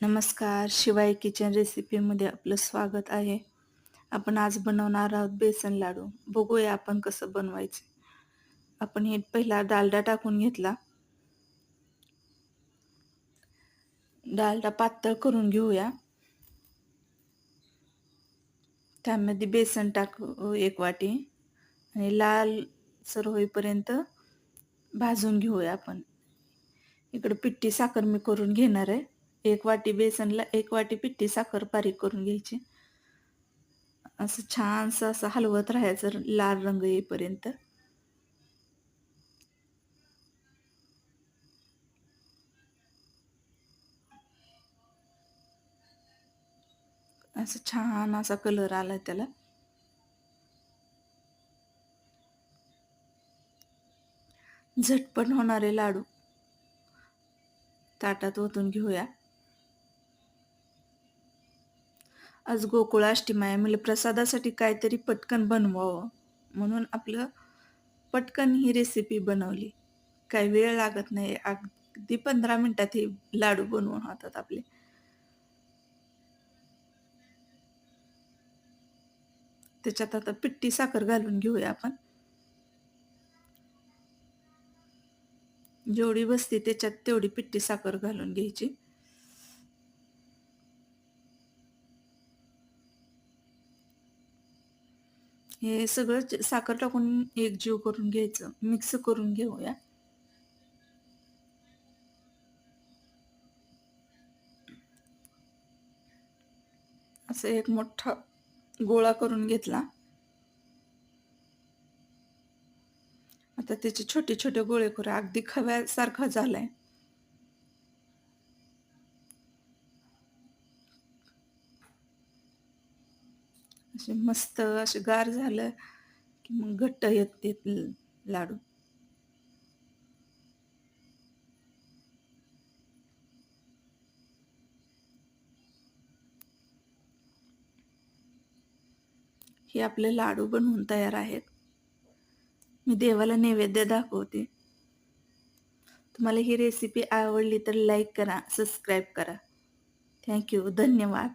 नमस्कार, शिवाय किचन रेसिपीमध्ये आपलं स्वागत आहे. आपण आज बनवणार आहोत बेसन लाडू. बघूया आपण कसं बनवायचे. आपण हे पहिला डालडा टाकून घेतला. डालडा पातळ करून घेऊया. त्यामध्ये बेसन टाकू 1 वाटी आणि लाल सर होईपर्यंत भाजून घेऊया आपण. इकडं पिठी साखर मी करून घेणार आहे. 1 वाटी बेसनला 1 वाटी पिठी साखर बारीक करून घ्यायची. असं छानसं असं हलवत राहायचं लाल रंग येईपर्यंत. असं छान असा कलर आलाय त्याला. झटपट होणारे लाडू ताटात ओतून घेऊया. आज गोकुळाष्टमी आहे, म्हणलं प्रसादासाठी काहीतरी पटकन बनवावं म्हणून आपलं पटकन ही रेसिपी बनवली. काही वेळ लागत नाही, अगदी 15 मिनिटात हे लाडू बनवून होतात आपले. त्याच्यात आता पिठी साखर घालून घेऊया आपण. जेवढी बसते त्याच्यात तेवढी पिठी साखर घालून घ्यायची. हे सगळं साखर टाकून एकजीव करून घ्यायचं, मिक्स करून घेऊया. असं एक मोठा गोळा करून घेतला. आता त्याचे छोटे छोटे गोळे करूया. अगदी खव्यासारखा झालाय. असे मस्त असे गार झालं की मग घट्ट येते लाडू. हे आपले लाडू बनवून तयार आहेत. मी देवाला नैवेद्य दाखवते. तुम्हाला ही रेसिपी आवडली तर लाईक करा, सबस्क्राईब करा. थँक्यू. धन्यवाद.